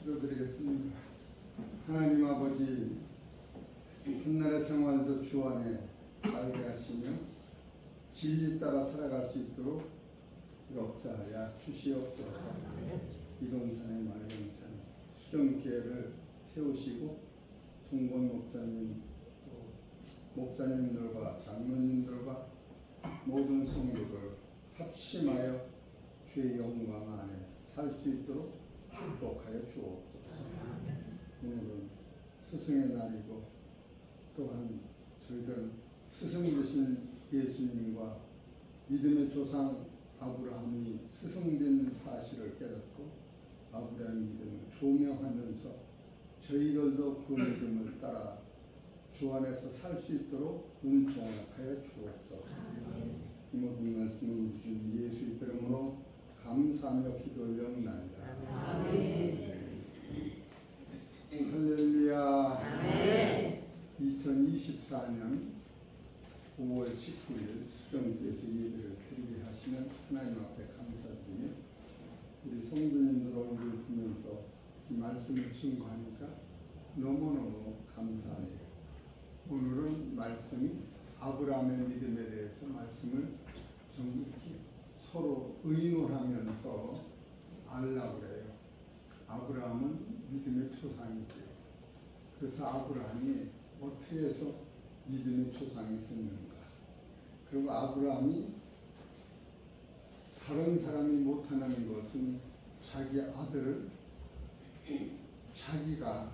기도드리겠습니다. 하나님 아버지, 훗날의 생활도 주 안에 살게 하시며 진리 따라 살아갈 수 있도록 역사하여 주시옵소서. 이동산의 말경산 수정기회를 세우시고 송건 목사님 또 목사님들과 장로님들과 모든 성도들 합심하여 주의 영광 안에 살 수 있도록 축복하여 주옵소서. 오늘은 스승의 날이고 또한 저희들 스승 되신 예수님과 믿음의 조상 아브라함이 스승된 사실을 깨닫고 아브라함의 믿음을 조명하면서 저희들도 그 믿음을 따라 주 안에서 살 수 있도록 은총하여 주옵소서. 이 모든 말씀을 주신 예수의 이름으로 감사하며 기도 올려옵나이다. 할렐루야. 2024년 5월 19일 수정기에서 예배를 드리게 하시는 하나님 앞에 감사드리며 우리 성도님들 얼굴을 보면서 이 말씀을 증거하니까 너무너무 감사해요. 오늘은 말씀이 아브라함의 믿음에 대해서 말씀을 좀 서로 의논하면서 알라고 그래요. 아브라함은 믿음의 초상이죠. 그래서 아브라함이 어떻게 해서 믿음의 초상이 됐는가. 그리고 아브라함이 다른 사람이 못하는 것은 자기 아들을 자기가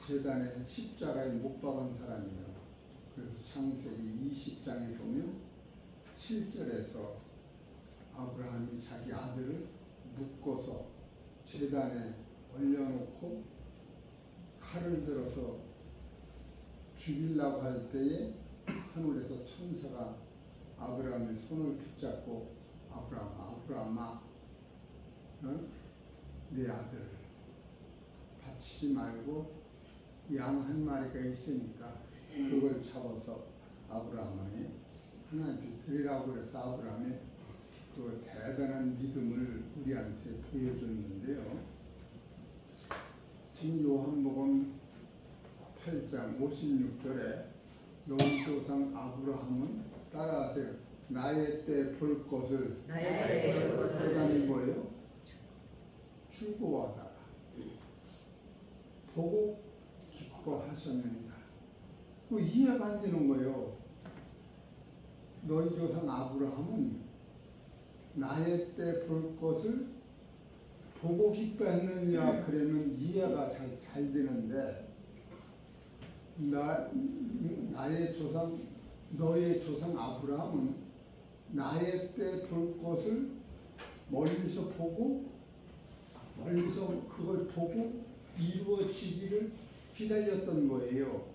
제단에 십자가에 못 박은 사람이에요. 그래서 창세기 20장에 보면 7절에서 아브라함이 자기 아들을 묶어서 제단에 올려놓고 칼을 들어서 죽이려고 할 때에 하늘에서 천사가 아브라함의 손을 붙잡고 아브라함아, 네 아들을 다치지 말고 양 한 마리가 있으니까 그걸 잡아서 아브라함에게 하나님께 드리라고 그래서 아브라함의 그 대단한 믿음을 우리한테 보여줬는데요. 지금 요한복음 8장 56절에 여호조상 아브라함은 따라하세요. 나의 때 볼 것을 대단히 뭐예요? 즐거워하다가 보고 기뻐하셨느니라. 그 이해가 안 되는 거예요. 너희 조상 아브라함은 나의 때 볼 것을 보고 기뻐했느냐 그러면 이해가 잘 되는데 나의 조상 너의 조상 아브라함은 나의 때 볼 것을 멀리서 보고 멀리서 그걸 보고 이루어지기를 기다렸던 거예요.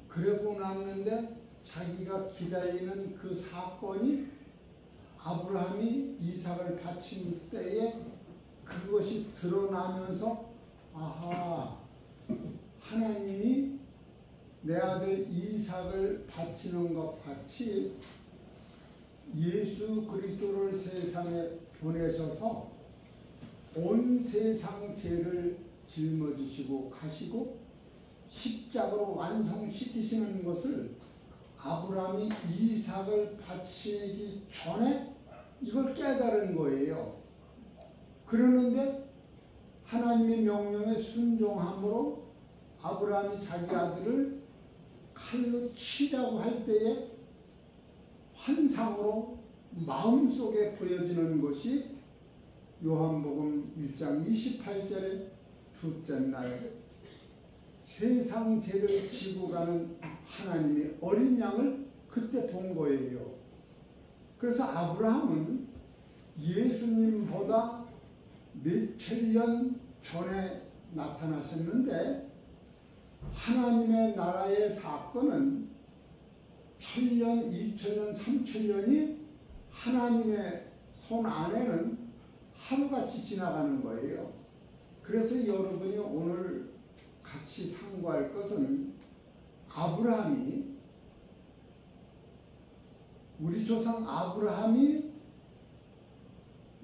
그러고 났는데 자기가 기다리는 그 사건이 아브라함이 이삭을 바친 때에 그것이 드러나면서 아하, 하나님이 내 아들 이삭을 바치는 것 같이 예수 그리스도를 세상에 보내셔서 온 세상 죄를 짊어지시고 가시고 십자가로 완성시키시는 것을 아브라함이 이삭을 바치기 전에 이걸 깨달은 거예요. 그러는데 하나님의 명령에 순종함으로 아브라함이 자기 아들을 칼로 치라고 할 때에 환상으로 마음속에 보여지는 것이 요한복음 1장 28절에 둘째 날 세상 죄를 지고 가는 하나님의 어린 양을 그때 본 거예요. 그래서 아브라함은 예수님보다 몇천 년 전에 나타나셨는데 하나님의 나라의 사건은 1000년, 2000년, 3000년이 하나님의 손 안에는 하루같이 지나가는 거예요. 그래서 여러분이 오늘 같이 상고할 것은 아브라함이 우리 조상 아브라함이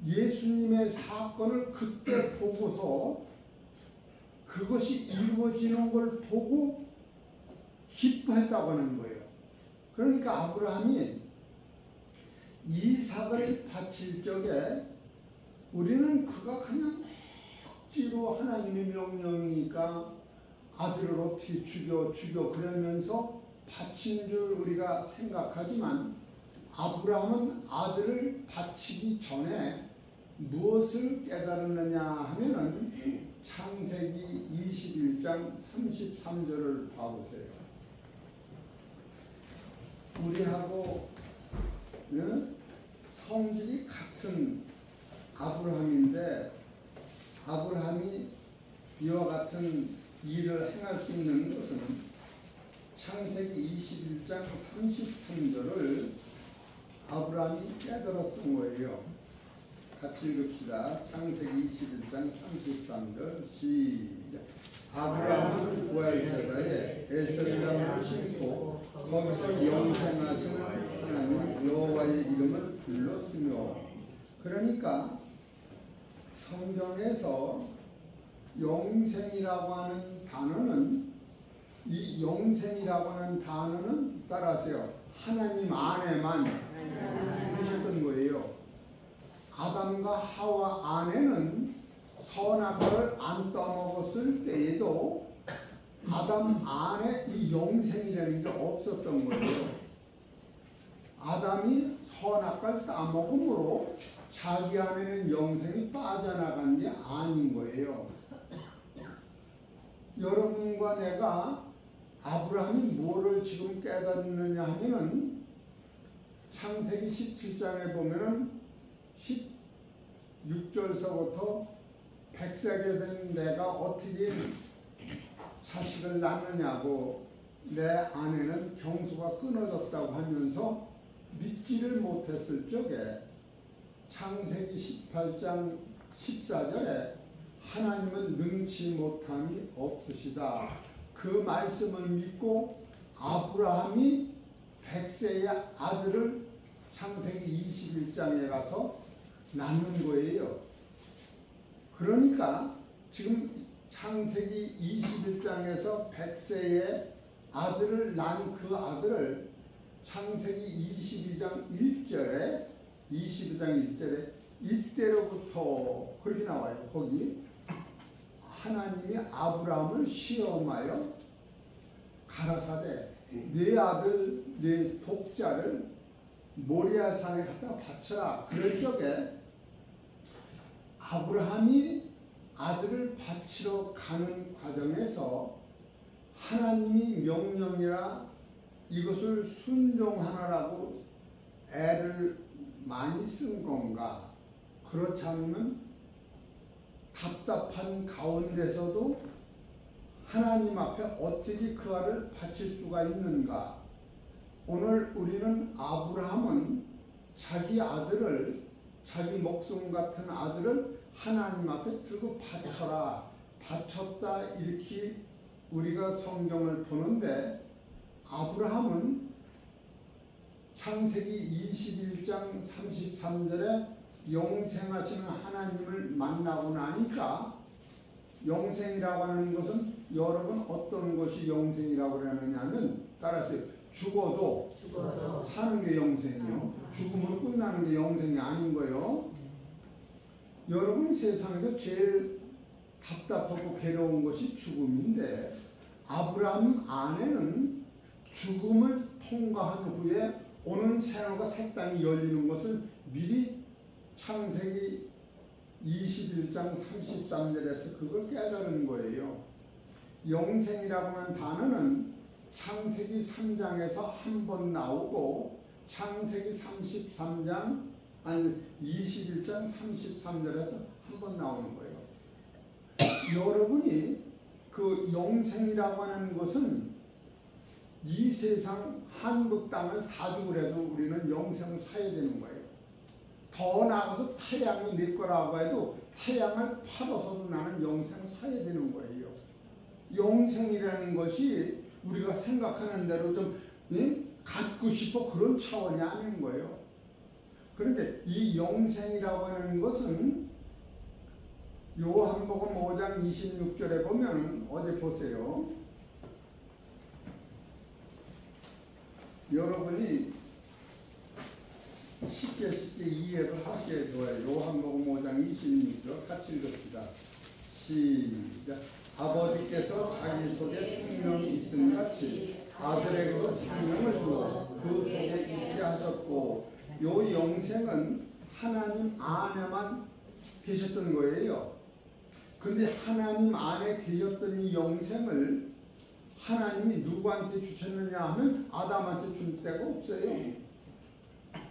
예수님의 사건을 그때 보고서 그것이 이루어지는 걸 보고 기뻐했다고 하는 거예요. 그러니까 아브라함이 이삭을 바칠 적에 우리는 그가 그냥 억지로 하나님의 명령이니까 아들을 어떻게 죽여 그러면서 바친 줄 우리가 생각하지만 아브라함은 아들을 바치기 전에 무엇을 깨달았느냐 하면은 창세기 21장 33절을 봐보세요. 우리하고 성질이 같은 아브라함인데 아브라함이 이와 같은 일을 행할 수 있는 것은 창세기 21장 33절을 아브라함이 깨달았던 거예요. 같이 읽읍시다. 창세기 21장 33절 시작. 아브라함은 부하에서다에 에셀강을 심고 거기서 영생하시는 하나님 여호와의 이름을 불렀으며. 그러니까 성경에서 영생이라고 하는 단어는 이 영생이라고 하는 단어는 따라하세요. 하나님 안에만 계셨던 거예요. 아담과 하와 안에는 선악과를 안 떠먹었을 때에도 아담 안에 이 영생이라는 게 없었던 거예요. 아담이 선악과를 따먹음으로 자기 안에는 영생이 빠져나간 게 아닌 거예요. 여러분과 내가 아브라함이 뭐를 지금 깨닫느냐 하면은 창세기 17장에 보면은 16절서부터 100세가 된 내가 어떻게 자식을 낳느냐고 내 아내는 경수가 끊어졌다고 하면서 믿지를 못했을 적에 창세기 18장 14절에 하나님은 능치 못함이 없으시다. 그 말씀을 믿고 아브라함이 100세의 아들을 창세기 21장에 가서 낳는 거예요. 그러니까 지금 창세기 21장에서 100세의 아들을 낳은 그 아들을 창세기 22장 1절에 이때로부터 그렇게 나와요. 거기 하나님이 아브라함을 시험하여 가라사대 네 아들 네 독자를 모리아산에 갖다 바쳐라. 그럴 적에 아브라함이 아들을 바치러 가는 과정에서 하나님이 명령이라 이것을 순종하라고 애를 많이 쓴 건가? 그렇지 않으면 답답한 가운데서도 하나님 앞에 어떻게 그 아를 바칠 수가 있는가? 오늘 우리는 아브라함은 자기 아들을 자기 목숨 같은 아들을 하나님 앞에 들고 바쳐라, 바쳤다 이렇게 우리가 성경을 보는데 아브라함은 창세기 21장 33절에 영생하시는 하나님을 만나고 나니까 영생이라고 하는 것은 여러분 어떤 것이 영생이라고 그러느냐면 따라서 죽어도 사는 게 영생이요. 죽으면 끝나는 게 영생이 아닌 거예요. 여러분 세상에서 제일 답답하고 괴로운 것이 죽음인데 아브라함 안에는 죽음을 통과한 후에 오는 생활과 새 땅이 열리는 것을 미리 창세기 21장 33절에서 그걸 깨달은 거예요. 영생이라고 하는 단어는 창세기 3장에서 한 번 나오고 창세기 21장 33절에서 한 번 나오는 거예요. 여러분이 그 영생이라고 하는 것은 이 세상 한국 땅을 다 주더라도 우리는 영생을 사야 되는 거예요. 더 나아가서 태양이 내 거라고 해도 태양을 팔아서도 나는 영생을 사야 되는 거예요. 영생이라는 것이 우리가 생각하는 대로 좀 갖고 싶어 그런 차원이 아닌 거예요. 그런데 이 영생이라고 하는 것은 요한복음 5장 26절에 보면 어디 보세요. 여러분이 쉽게 이해를 하시게 좋아요. 요한복음 5장 26절 같이 읽읍시다. 시작. 아버지께서 자기 속에 생명이 있음 같이 아들에게도 생명을 주고 그 속에 있게 하셨고, 요 영생은 하나님 안에만 계셨던 거예요. 근데 하나님 안에 계셨던 이 영생을 하나님이 누구한테 주셨느냐 하면 아담한테 줄 데가 없어요.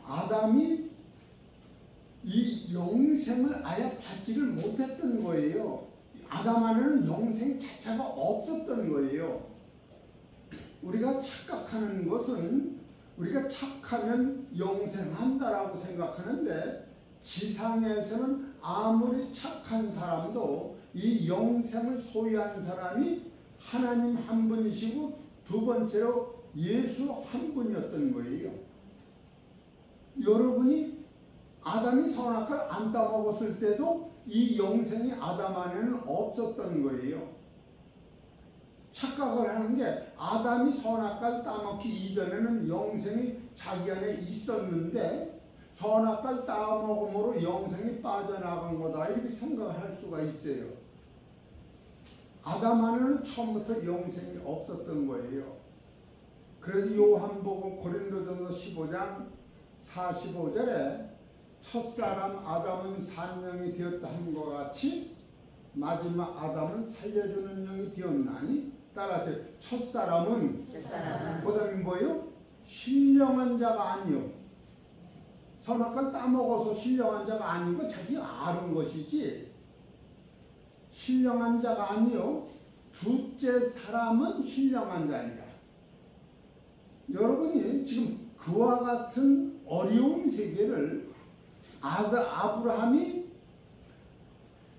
아담이 이 영생을 아예 받지를 못했던 거예요. 아담 안에는 영생 자체가 없었던 거예요. 우리가 착각하는 것은 우리가 착하면 영생한다라고 생각하는데, 지상에서는 아무리 착한 사람도 이 영생을 소유한 사람이 하나님 한 분이시고 두 번째로 예수 한 분이었던 거예요. 여러분이 아담이 선악과를 안 따먹었을 때도 이 영생이 아담 안에는 없었던 거예요. 착각을 하는 게 아담이 선악과를 따먹기 이전에는 영생이 자기 안에 있었는데 선악과를 따먹음으로 영생이 빠져나간 거다, 이렇게 생각을 할 수가 있어요. 아담 안에는 처음부터 영생이 없었던 거예요. 그래서 요한복음 고린도전서 15장 45절에 첫사람 아담은 산영이 되었다 함과 같이 마지막 아담은 살려주는 영이 되었나니, 따라서 첫사람은 그다음에 뭐예요? 신령한 자가 아니요. 선악과를 따먹어서 신령한 자가 아닌 거 자기가 아는 것이지, 신령한 자가 아니요 둘째 사람은 신령한 자니라. 여러분이 지금 그와 같은 어려운 세계를 아브라함이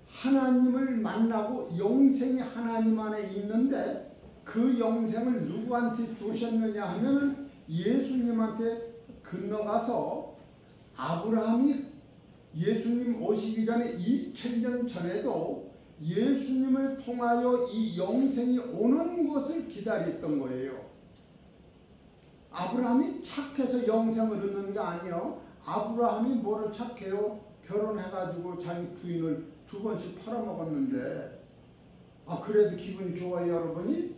하나님을 만나고 영생이 하나님 안에 있는데 그 영생을 누구한테 주셨느냐 하면은 예수님한테 건너가서, 아브라함이 예수님 오시기 전에 2000년 전에도 예수님을 통하여 이 영생이 오는 것을 기다렸던 거예요. 아브라함이 착해서 영생을 얻는 게 아니에요. 아브라함이 뭐를 착해요? 결혼해가지고 자기 부인을 2번씩 팔아먹었는데, 그래도 기분이 좋아요, 여러분이?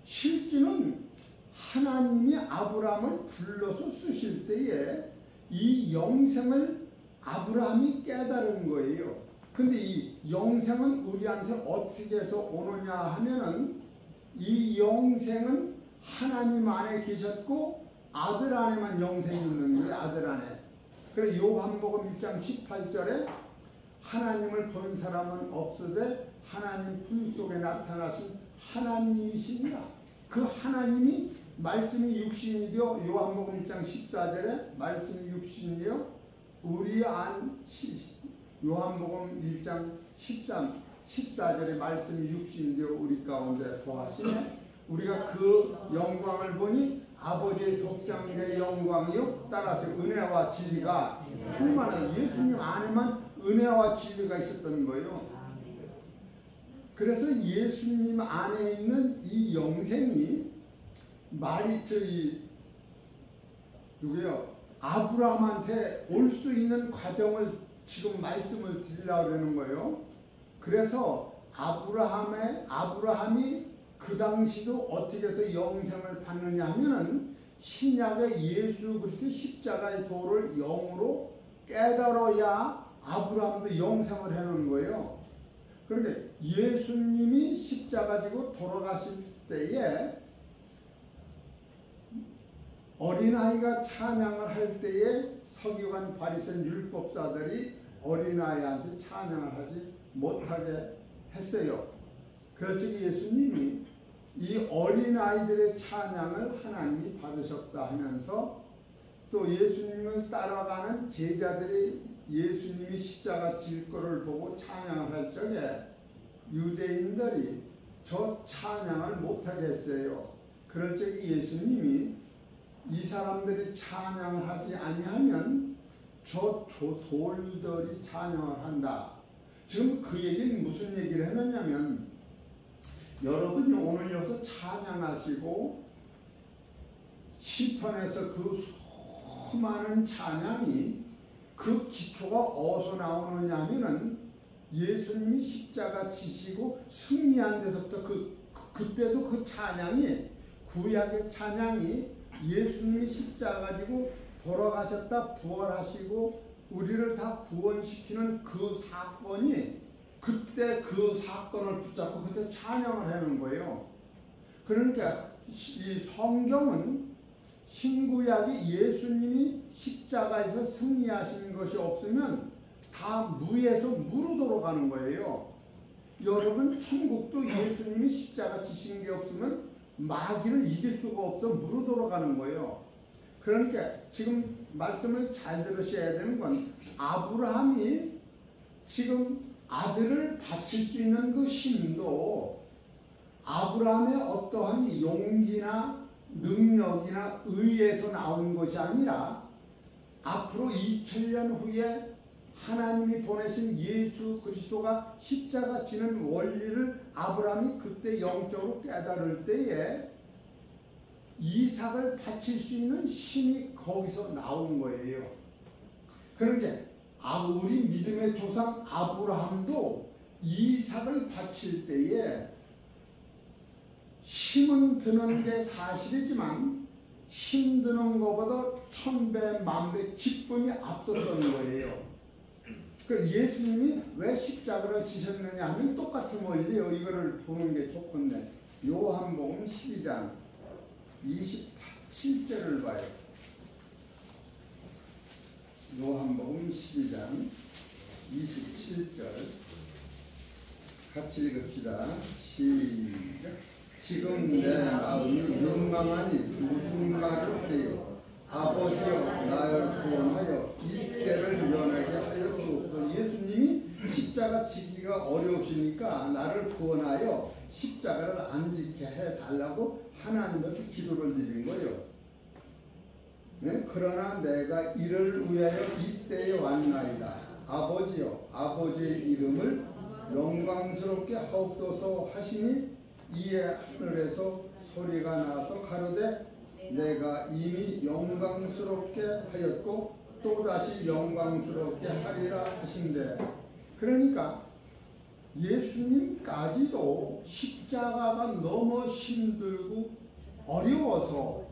실제는 하나님이 아브라함을 불러서 쓰실 때에 이 영생을 아브라함이 깨달은 거예요. 근데 이 영생은 우리한테 어떻게 해서 오느냐 하면은, 이 영생은 하나님 안에 계셨고 아들 안에만 영생이 있는 거예요. 아들 안에. 그래서 요한복음 1장 18절에 하나님을 본 사람은 없으되 하나님 품속에 나타나신 하나님이십니다. 그 하나님이 말씀이 육신이 되어, 요한복음 1장 14절에 말씀이 육신이 되어 우리 안, 요한복음 1장 14절에 말씀이 육신이 되어 우리 가운데 거하시네. 우리가 그 영광을 보니 아버지의 독생자의 영광이요, 따라서 은혜와 진리가 충만한, 예수님 안에만 은혜와 진리가 있었던 거예요. 그래서 예수님 안에 있는 이 영생이 누구요? 아브라함한테 올 수 있는 과정을 지금 말씀을 드리려고 그러는 거예요. 그래서 아브라함이 그 당시도 어떻게 해서 영생을 받느냐 하면은 신약의 예수 그리스도의 십자가의 도를 영으로 깨달아야 아브라함도 영생을 해놓은 거예요. 그런데 예수님이 십자가 지고 돌아가실 때에 어린아이가 찬양을 할 때에 서기관 바리새인 율법사들이 어린아이한테 찬양을 하지 못하게 했어요. 그래서 예수님이 이 어린아이들의 찬양을 하나님이 받으셨다 하면서, 또 예수님을 따라가는 제자들이 예수님이 십자가 질 거를 보고 찬양을 할 적에 유대인들이 저 찬양을 못하게 했어요. 그럴 적에 예수님이 이 사람들이 찬양을 하지 아니하면 저 돌들이 찬양을 한다. 지금 그 얘기는 무슨 얘기를 해놨냐면, 여러분이 오늘 여기서 찬양하시고 시편에서 그 수많은 찬양이 그 기초가 어디서 나오느냐 하면은 예수님이 십자가 지시고 승리한 데서부터 그때도 그 찬양이, 구약의 찬양이 예수님이 십자가 지고 돌아가셨다 부활하시고 우리를 다 구원시키는 그 사건이, 그때 그 사건을 붙잡고 그때 찬양을 하는 거예요. 그러니까 이 성경은 신구약이 예수님이 십자가에서 승리하신 것이 없으면 다 무에서 무로 돌아가는 거예요. 여러분, 천국도 예수님이 십자가 지신 게 없으면 마귀를 이길 수가 없어 무로 돌아가는 거예요. 그러니까 지금 말씀을 잘 들으셔야 되는 건, 아브라함이 지금 아들을 바칠 수 있는 그 힘도 아브라함의 어떠한 용기나 능력이나 의에서 나온 것이 아니라 앞으로 2000년 후에 하나님이 보내신 예수 그리스도가 십자가 지는 원리를 아브라함이 그때 영적으로 깨달을 때에 이삭을 바칠 수 있는 힘이 거기서 나온 거예요. 그러니까 우리 믿음의 조상 아브라함도 이삭을 바칠 때에 힘은 드는 게 사실이지만 힘드는 것보다 1000배, 10,000배 기쁨이 앞섰던 거예요. 그 예수님이 왜 십자가를 지셨느냐 하면 똑같은 원리예요. 이거를 보는 게 좋건데, 요한복음 12장 27절을 봐요. 요한복음 12장 27절 같이 읽읍시다. 시작. 지금 내 마음이 욕망하니 무슨 말을 하리요. 아버지여 나를 구원하여 이 때를 면하게 하여 주옵소서. 예수님이 십자가 지기가 어려우시니까 나를 구원하여 십자가를 안 지게 해달라고 하나님한테 기도를 드린 거예요. 네? 그러나 내가 이를 위하여 이때에 왔나이다. 아버지여 아버지의 이름을 영광스럽게 하옵소서 하시니 이에 하늘에서 소리가 나서 가로되 내가 이미 영광스럽게 하였고 또다시 영광스럽게 하리라 하신대. 그러니까 예수님까지도 십자가가 너무 힘들고 어려워서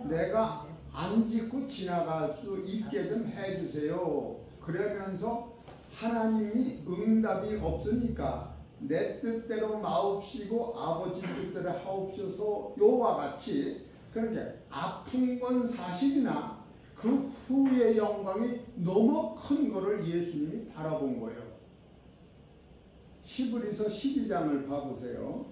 내가 안 짓고 지나갈 수 있게 좀 해주세요. 그러면서 하나님이 응답이 없으니까 내 뜻대로 마옵시고 아버지 뜻대로 하옵소서 요와 같이, 그러니까 아픈 건 사실이나 그 후의 영광이 너무 큰 거를 예수님이 바라본 거예요. 히브리서 12장을 봐보세요.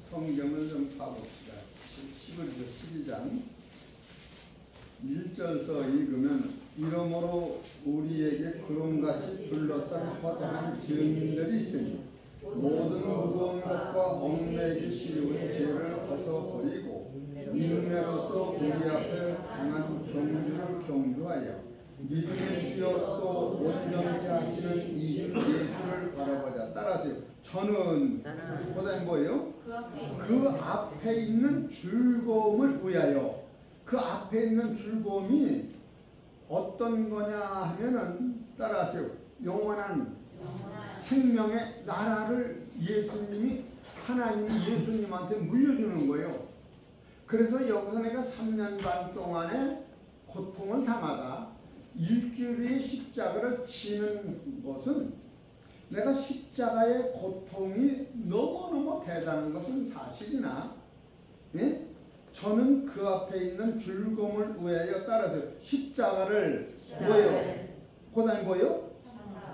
성경을 좀 봐봅시다. 히브리서 12장 1절서 읽으면, 이러므로 우리에게 그런같이 둘러싼 허다한 증인들이 있으니 모든 무거운 것과 얽매이기 쉬운 죄를 벗어버리고 인내로서 우리 앞에 강한 경주를 경주하여 믿음의 주여 또 온전케 하시는 이 예수를 바라보자. 따라하세요. 저는 보다 뭐예요? 그 앞에 있는 즐거움을 위하여. 그 앞에 있는 즐거움이 어떤 거냐 하면은, 따라하세요. 영원한 생명의 나라를 예수님이, 하나님이 예수님한테 물려주는 거예요. 그래서 여기서 내가 3년 반 동안에 고통을 당하다 일주일의 십자가를 지는 것은, 내가 십자가의 고통이 너무너무 대단한 것은 사실이나, 예? 저는 그 앞에 있는 즐거움을 위하여, 따라서 십자가를 뭐예요? 고난이 뭐예요?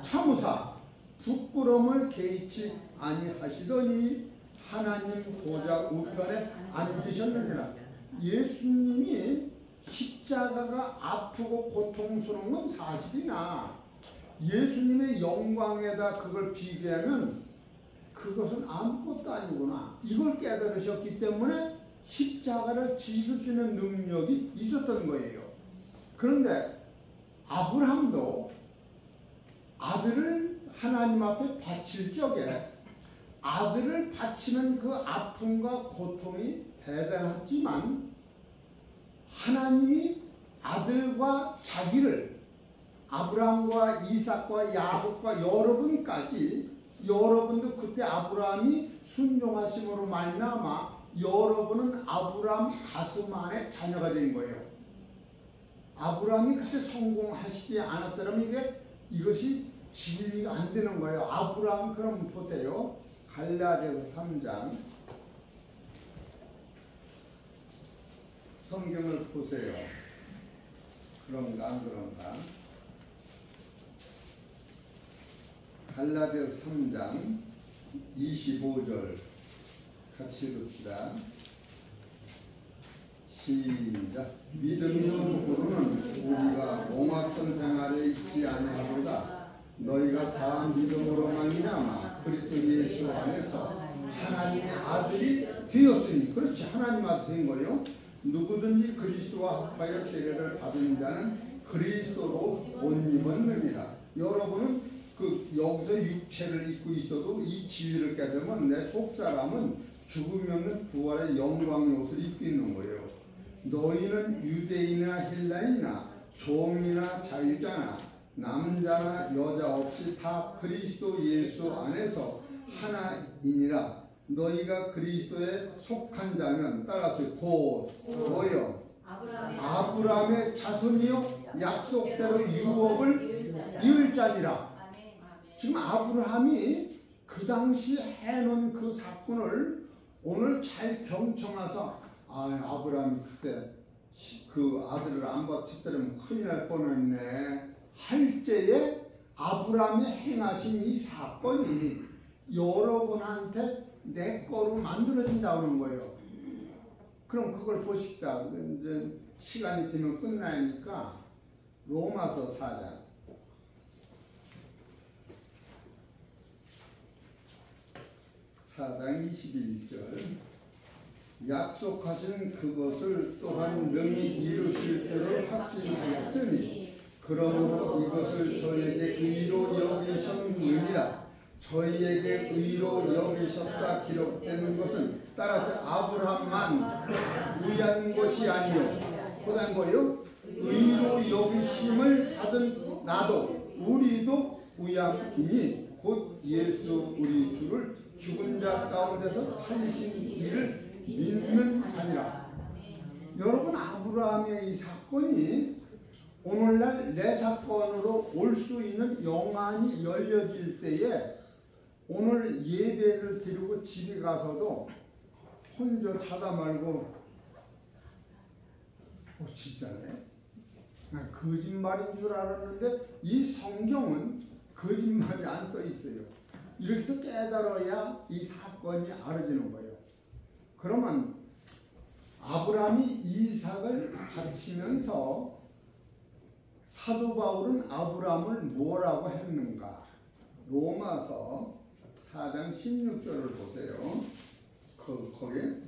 참으사 부끄러움을 개의치 아니하시더니 하나님 보좌 우편에 앉으셨느니라. 예수님이 십자가가 아프고 고통스러운 건 사실이나 예수님의 영광에다 그걸 비교하면 그것은 아무것도 아니구나, 이걸 깨달으셨기 때문에 십자가를 지실 수 있는 능력이 있었던 거예요. 그런데 아브라함도 아들을 하나님 앞에 바칠 적에 아들을 바치는 그 아픔과 고통이 대단했지만 하나님이 아들과 자기를 아브라함과 이삭과 야곱과 여러분까지 여러분도 그때 아브라함이 순종하심으로 말미암아 여러분은 아브라함 가슴 안에 자녀가 된 거예요. 아브라함이 그때 성공하시지 않았더라면 이것이 진리가 안 되는 거예요. 아브라함 그럼 보세요. 갈라디아서 3장 성경을 보세요. 그런가 안 그런가? 갈라디아서 3장 25절 같이 읽읍시다. 시작. 믿음으로는 우리가 옹합선 생활에 있지 아니하도다. 너희가 다 믿음으로 말미암아 그리스도 예수 안에서 하나님의 아들이 되었으니, 그렇지, 하나님 아들이 된 거예요. 누구든지 그리스도와 합하여 세례를 받은 자는 그리스도로 옷 입었느니라. 여러분은 여기서 육체를 입고 있어도 이 진리를 깨달으면 내 속사람은 죽음이 없는 부활의 영광의 옷을 입고 있는 거예요. 너희는 유대인이나 헬라인이나 종이나 자유자나 남자나 여자 없이 다 그리스도 예수 안에서 하나이니라. 너희가 그리스도에 속한 자면 따라서 곧 뭐요? 아브라함의 자손이요 약속대로 유업을 이을 자니라. 지금 아브라함이 그 당시 해놓은 그 사건을 오늘 잘 경청해서 아브라함이 그때 그 아들을 안 바쳤더라면 큰일 날 뻔했네 할 때에 아브라함이 행하신 이 사건이 여러분한테 내 거로 만들어진다는 거예요. 그럼 그걸 보십시다. 이제 시간이 되면 끝나니까 로마서 4장 21절. 약속하신 그것을 또한 능히 이루실 줄을 확신하였으니 그러므로 이것을 저에게 의로 여기셨느니라. 저희에게 의로 여기셨다 기록되는 것은 따라서 아브라함만 위한 것이 아니요 보단 거요 의로 여기심을 받은 나도 우리도 위함이니 곧 예수 우리 주를 죽은 자 가운데서 살리신 이를 믿는 자니라. 여러분, 아브라함의 이 사건이 오늘날 내 사건으로 올 수 있는 영안이 열려질 때에 오늘 예배를 드리고 집에 가서도 혼자 자다 말고 진짜네? 난 거짓말인 줄 알았는데 이 성경은 거짓말이 안 써 있어요. 이렇게 해서 깨달아야 이 사건이 알아지는 거예요. 그러면 아브라함이 이삭을 바치면서 사도 바울은 아브라함을 뭐라고 했는가? 로마서 4장 16절을 보세요. 거기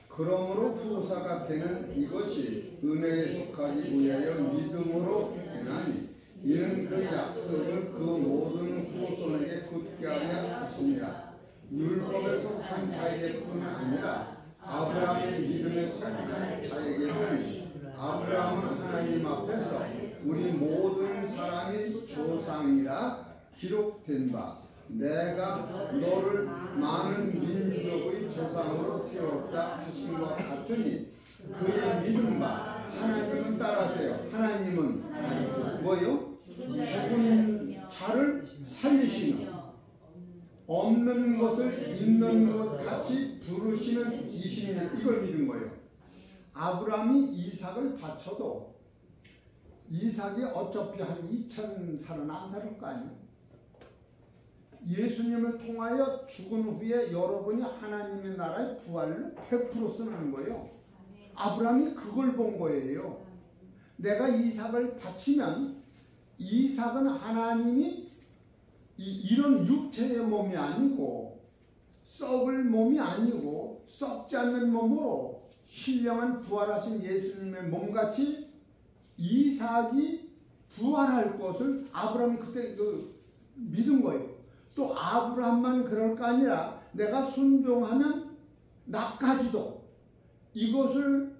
그러므로 후사가 되는 이것이 은혜에 속하기 위하여 믿음으로 되나니 이는 그 약속을 그 모든 후손에게 굳게 하려 하십니다. 율법에 속한 자에게뿐 아니라 아브라함의 믿음에 속한 자에게는 아브라함은 하나님 앞에서 우리 모든 사람이 조상이라 기록된 바 내가 너를 많은 민족의 조상으로 세웠다 하신 것 같으니 그의 믿음 바 하나님은 따라하세요. 하나님은 뭐요? 죽은 자를 살리시는 없는 것을 있는 것 같이 부르시는 이시는 이걸 믿은 거예요. 아브라함이 이삭을 바쳐도 이삭이 어차피 한 2000살은 안 살 거 아니에요. 예수님을 통하여 죽은 후에 여러분이 하나님의 나라의 부활을 100% 쓰는 거예요. 아브라함이 그걸 본 거예요. 내가 이삭을 바치면 이삭은 하나님이 이런 육체의 몸이 아니고 썩을 몸이 아니고 썩지 않는 몸으로 신령한 부활하신 예수님의 몸같이 이삭이 부활할 것을 아브라함이 그때 믿은 거예요. 또 아브라함만 그럴 거 아니라 내가 순종하면 나까지도, 이것을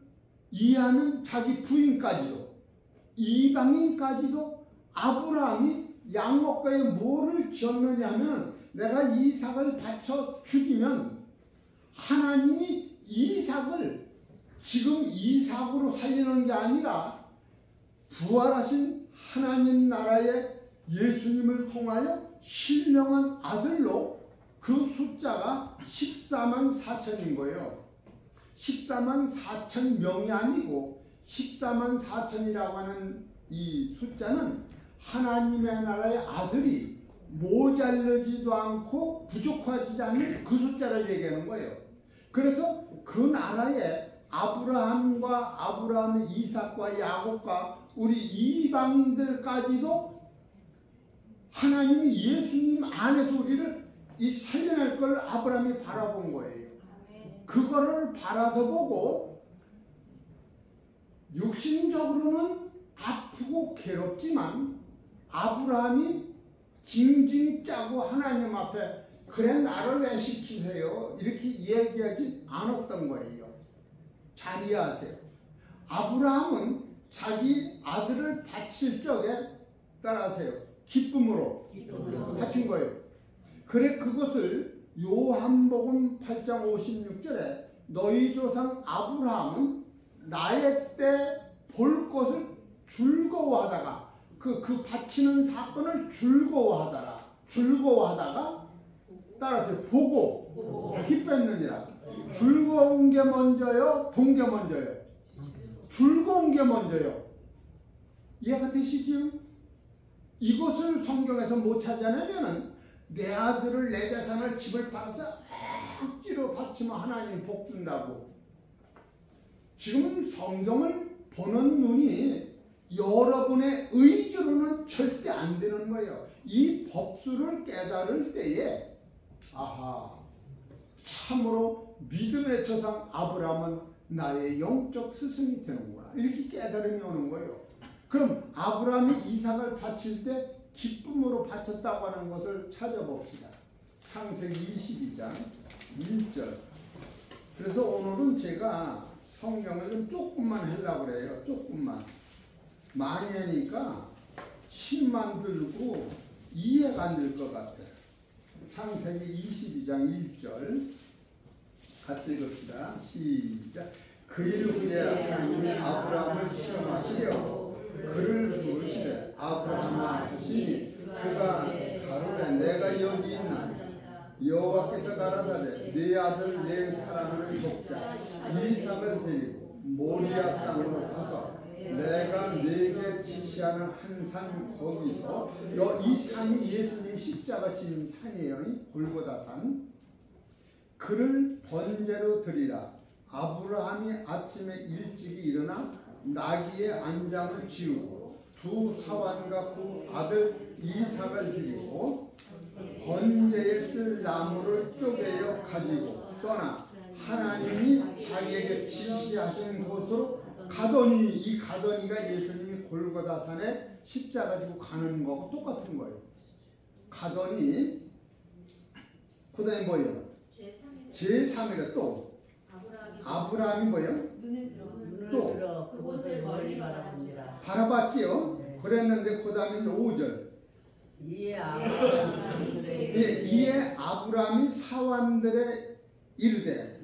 이해하는 자기 부인까지도, 이방인까지도 아브라함이 양목가에 뭐를 지었느냐 하면 내가 이삭을 바쳐 죽이면 하나님이 이삭을 지금 이삭으로 살리는 게 아니라 부활하신 하나님 나라의 예수님을 통하여 신령한 아들로 그 숫자가 14만 4천인 거예요. 14만 4천 명이 아니고 14만 4천이라고 하는 이 숫자는 하나님의 나라의 아들이 모자르지도 않고 부족하지 않는 그 숫자를 얘기하는 거예요. 그래서 그 나라에 아브라함의 이삭과 야곱과 우리 이방인들까지도 하나님이 예수님 안에서 우리를 이 살려낼 걸 아브라함이 바라본 거예요. 그거를 바라보고 육신적으로는 아프고 괴롭지만 아브라함이 징징 짜고 하나님 앞에 그래 나를 왜 시키세요? 이렇게 얘기하지 않았던 거예요. 잘 이해하세요. 아브라함은 자기 아들을 바칠 적에 따라하세요. 기쁨으로 바친 거예요. 그래 그것을 요한복음 8장 56절에 너희 조상 아브라함은 나의 때 볼 것을 즐거워하다가 그 바치는 사건을 즐거워하다가 따라서 보고 기뻤느니라. 즐거운 게 먼저요, 본 게 먼저요? 즐거운 게 먼저요. 이해가 되시지요? 이것을 성경에서 못 찾아내면은 내 아들을 내 재산을 집을 팔아서 억지로 바치면 하나님 복 준다고. 지금 성경을 보는 눈이 여러분의 의지로는 절대 안 되는 거예요. 이 법수를 깨달을 때에 아하, 참으로 믿음의 조상 아브라함은 나의 영적 스승이 되는구나, 이렇게 깨달음이 오는 거예요. 그럼 아브라함이 이삭을 바칠 때 기쁨으로 바쳤다고 하는 것을 찾아봅시다. 창세기 22장 1절. 그래서 오늘은 제가 성경을 좀 조금만 하려고 그래요. 조금만. 많이 하니까 힘만 들고 이해가 안 될 것 같아요. 창세기 22장 1절 같이 읽읍시다. 시작. 그 일 후에 하나님이 아브라함을 시험하시려 그를 부르시되 아브라함아 하시니 그가 가로되 내가 여기 있나니 여호와께서 가라사대 네 아들 내 사랑하는 독자 이삭을 데리고 모리아 땅으로 가서 내가 네게 지시하는 한 산 거기서 이 산이 예수님 십자가 진 산이에요. 골고다 산. 그를 번제로 드리라. 아브라함이 아침에 일찍이 일어나 나귀의 안장을 지우고 두 사환과 그 아들 이삭을 드리고 번제에 쓸 나무를 쪼개어 가지고 떠나 하나님이 자기에게 지시하신 곳으로 가더니, 이 가더니가 예수님이 골고다 산에 십자가 지고 가는 거하고 똑같은 거예요. 가더니 그 다음에 뭐예요? 제3일에 또 아브라함이 뭐예요? 또 그곳을 멀리 바라봅니다. 바라봤지요. 네. 그랬는데 그 다음에 5절. 이에 아브라함이 사환들의 이르되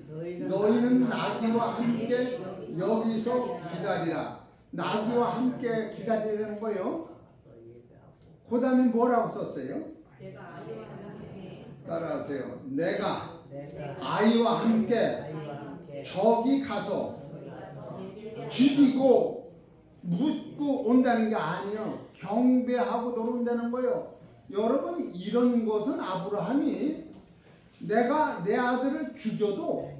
너희는 나귀와 함께 여기서 기다리라. 나귀와 함께 기다리라는 거예요. 그 다음에 뭐라고 썼어요? 따라하세요. 내가 아이와 함께 저기 가서 죽이고 묻고 온다는 게 아니에요. 경배하고 들어온다는 거예요. 여러분, 이런 것은 아브라함이 내가 내 아들을 죽여도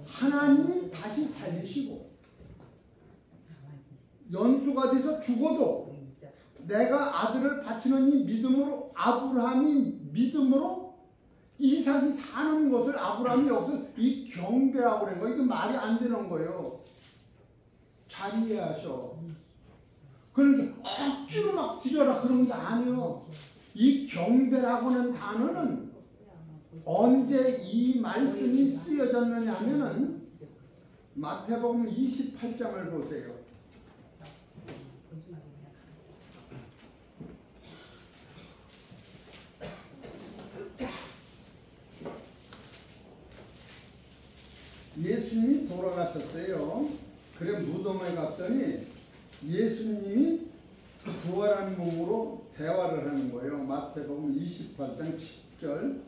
하나님이 다시 살리시고 연수가 돼서 죽어도 내가 아들을 바치는 이 믿음으로 아브라함이 믿음으로 이삭이 사는 것을 아브라함이 여기서 이 경배라고 그런 거예요. 이게 말이 안 되는 거예요. 잘 이해하셔. 그러니까 억지로 막 드려라 그런 게 아니에요. 이 경배라고 하는 단어는 언제 이 말씀이 쓰여졌느냐 하면은 마태복음 28장을 보세요. 예수님이 돌아가셨어요. 그래 무덤에 갔더니 예수님이 부활한 몸으로 대화를 하는 거예요. 마태복음 28장 10절.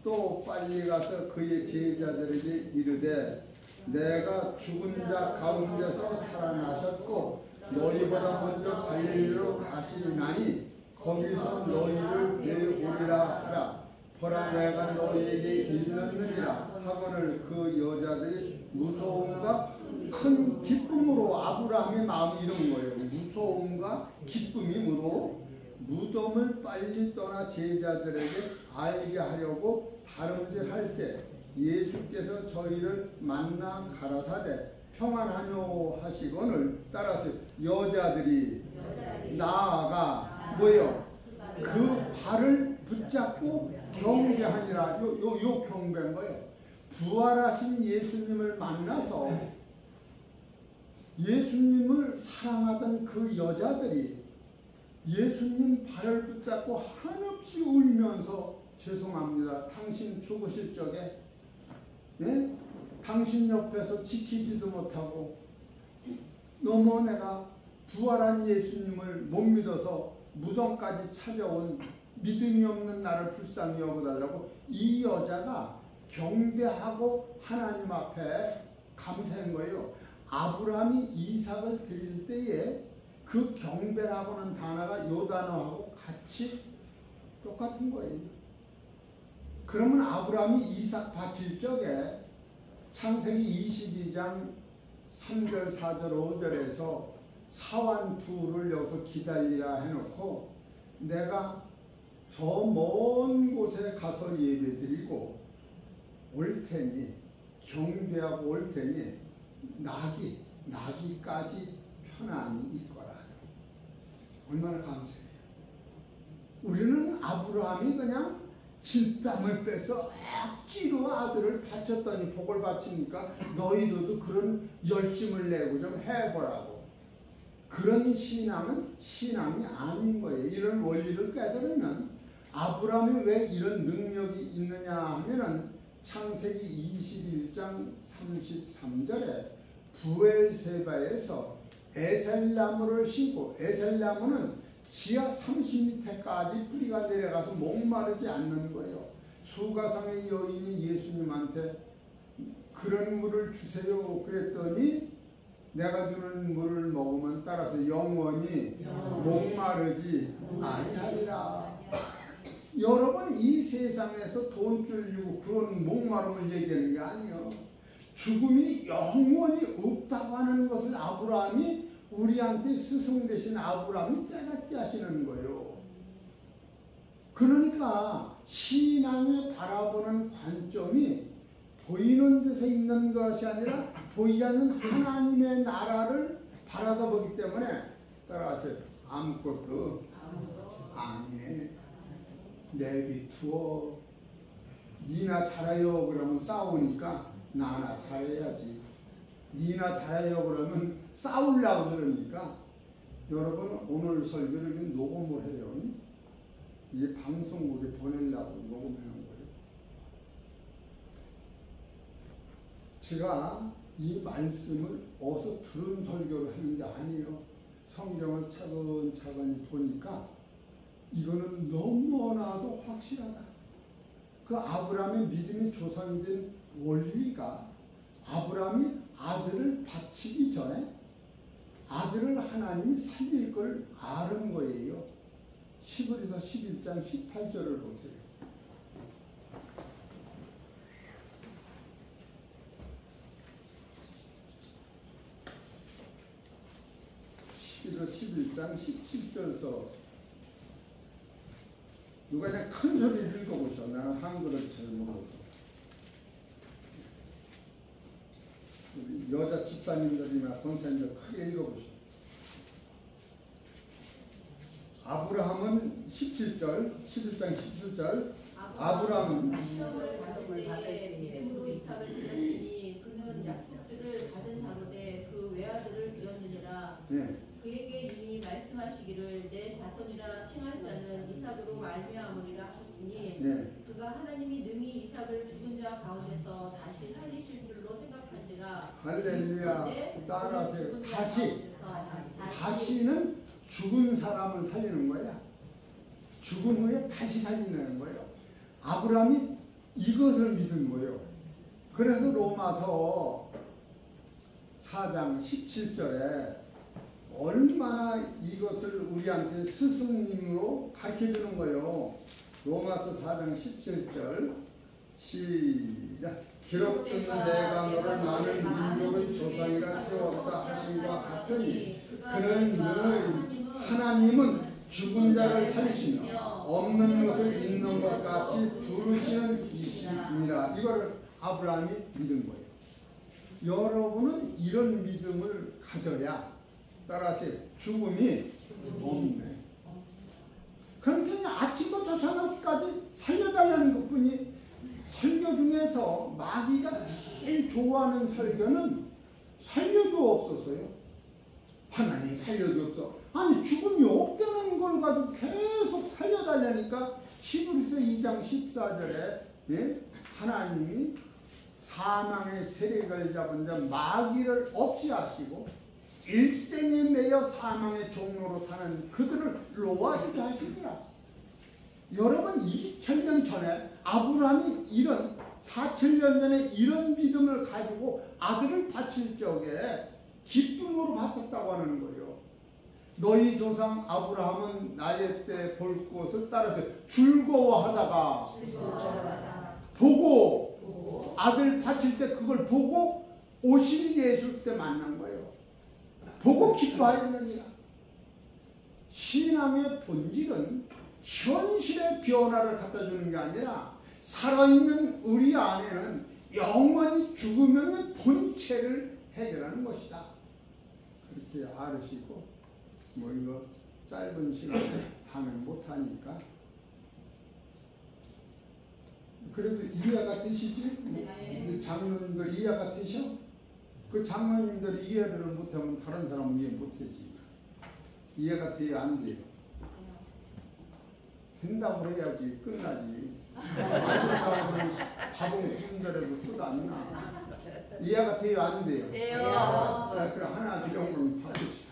또 빨리 가서 그의 제자들에게 이르되 내가 죽은 자 가운데서 살아나셨고 너희보다 먼저 갈릴리로 가시리나니 거기서 너희를 배우리라 하라. 보라 내가 너희에게 이르느니라 하거늘 그 여자들이 무서움과 큰 기쁨으로 아브라함의 마음이 이런 거예요. 무서움과 기쁨이므로 무덤을 빨리 떠나 제자들에게 알게 하려고 다름질할세 예수께서 저희를 만나 가라사대 평안하뇨 하시거늘 따라서 여자들이 나아가 뭐예요? 그 발을 붙잡고 경배하니라. 요 경배인 거예요. 부활하신 예수님을 만나서 예수님을 사랑하던 그 여자들이 예수님 발을 붙잡고 한없이 울면서 죄송합니다. 당신 죽으실 적에 당신 옆에서 지키지도 못하고 너무 내가 부활한 예수님을 못 믿어서 무덤까지 찾아온 믿음이 없는 나를 불쌍히 여겨달라고 이 여자가 경배하고 하나님 앞에 감사한 거예요. 아브라함이 이삭을 드릴 때에 그 경배라고 하는 단어가 요 단어하고 같이 똑같은 거예요. 그러면 아브라함이 이삭 바칠 적에 창세기 22장 3절 4절 5절에서 사환 둘을 여기서 기다리라 해놓고 내가 저 먼 곳에 가서 예배드리고 올 테니 경배하고 올 테니 나기까지 편안히 있거라. 얼마나 감사해요. 우리는 아브라함이 그냥 진땀을 빼서 억지로 아들을 바쳤더니 복을 바치니까 너희들도 그런 열심을 내고 좀 해보라고. 그런 신앙은 신앙이 아닌 거예요. 이런 원리를 깨달으면 아브라함이 왜 이런 능력이 있느냐 하면은 창세기 21장 33절에 부엘세바에서 에셀나무를 심고 에셀나무는 지하 30m까지 뿌리가 내려가서 목마르지 않는 거예요. 수가상의 여인이 예수님한테 그런 물을 주세요 그랬더니 내가 주는 물을 먹으면 따라서 영원히 목마르지 아니하리라. 여러분 이 세상에서 돈 줄이고 그런 목마름을 얘기하는 게 아니에요. 죽음이 영원히 없다고 하는 것을 아브라함이 우리한테 스승 되신 아브라함이 깨닫게 하시는 거예요. 그러니까 신앙에 바라보는 관점이 보이는 데서 있는 것이 아니라 보이지 않는 하나님의 나라를 바라보기 때문에 따라서 아무것도 아니네. 내비두어. 니나 잘해요 그러면 싸우니까 나나 잘해야지. 니나 잘해요 그러면 싸우려고 그러니까 여러분 오늘 설교를 녹음을 해요. 이게 방송국에 보내려고 녹음하는 거예요. 제가 이 말씀을 어디서 들은 설교를 하는 게 아니에요. 성경을 차근차근히 보니까 이거는 너무나도 확실하다. 그 아브라함의 믿음이 조상이 된 원리가 아브라함이 아들을 바치기 전에 아들을 하나님이 살릴 걸 아는 거예요. 히브리서 11장 18절을 보세요. 히브리서 11장 17절에서 누가 그냥 큰 소리 읽어보셔. 나는 한글을 잘 몰라서. 우리 여자 집사님들이나 권사님들 크게 읽어보셔. 아브라함은 17절, 11장 17절. 아브라함은 시험을 받을 때 믿음으로 이삭을 드렸으니 그는 약속들을 받은 자로되 그 외아들을 드렸느니라. 예. 그에게 이미 말씀하시기를 내 자손이라 칭할 자는 이삭으로 말미암으리라 하셨으니 예. 그가 하나님이 능히 이삭을 죽은 자 가운데서 다시 살리실 줄로 생각한지라. 할렐루야. 따라하세요. 다시. 다시. 다시는 죽은 사람을 살리는 거야. 죽은 후에 다시 살리는 거예요. 아브라함이 이것을 믿은 거예요. 그래서 로마서 4장 17절에 얼마나 이것을 우리한테 스승님으로 가르쳐주는 거예요. 로마서 4장 17절 시작. 기록된 내가 너를 많은 민족의 조상이라 세웠다 하신과 같으니 그는 늘 하나님은 죽은 자를 살리시며 없는 것을 있는 것 같이 부르시는 이시니라. 이걸 아브라함이 믿은 거예요. 여러분은 이런 믿음을 가져야 따라하세요. 죽음이 없네. 그러니까 아침부터 저녁까지 살려달라는 것뿐이 설교 중에서 마귀가 제일 좋아하는 설교는 살려도 없어서요. 하나님 살려줬어. 아니 죽음이 없다는 걸 가지고 계속 살려달라니까 히브리서 2장 14절에 예? 하나님이 사망의 세력을 잡은 자 마귀를 없이 하시고 일생에 매여 사망의 종로로 타는 그들을 놓아주게 하시더라. 여러분 2000년 전에 아브라함이 이런 4000년 전에 이런 믿음을 가지고 아들을 바칠 적에 기쁨으로 바쳤다고 하는 거예요. 너희 조상 아브라함은 나의 때 볼 것을 따라서 즐거워하다가 보고 아들 바칠 때 그걸 보고 50일 예술 때 만난 거예요. 보고 기뻐하였느니라. 신앙의 본질은 현실의 변화를 갖다 주는 게 아니라 살아있는 우리 안에는 영원히 죽으면 본체를 해결하는 것이다. 그렇게 알으시고 뭐 이거 짧은 시간에 다는 못하니까 그래도 이해가 되시지? 네. 장로님들 이해가 되셔? 그 장로님들 이해를 못하면 다른 사람은 이해 못하지. 이해가 돼야 안 돼요. 된다고 해야지 끝나지. 아니면 밥은 군대라도 끝 안 나. 이해가 돼요 안 돼요? 돼요. 그래 하나 비용으로 바꾸지.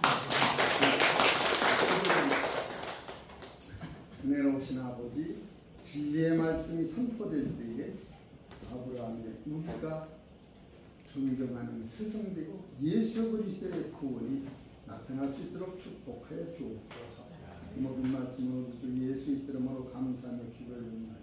은혜로우신 아버지, 진리의 말씀이 선포될 때에 아브라함의 우리가 존경하는 스승되고 예수 그리스도의 구원이 나타날 수 있도록 축복하여 주옵소서. 모든 말씀을 주 예수 이름으로 감사하며 기도드립니다.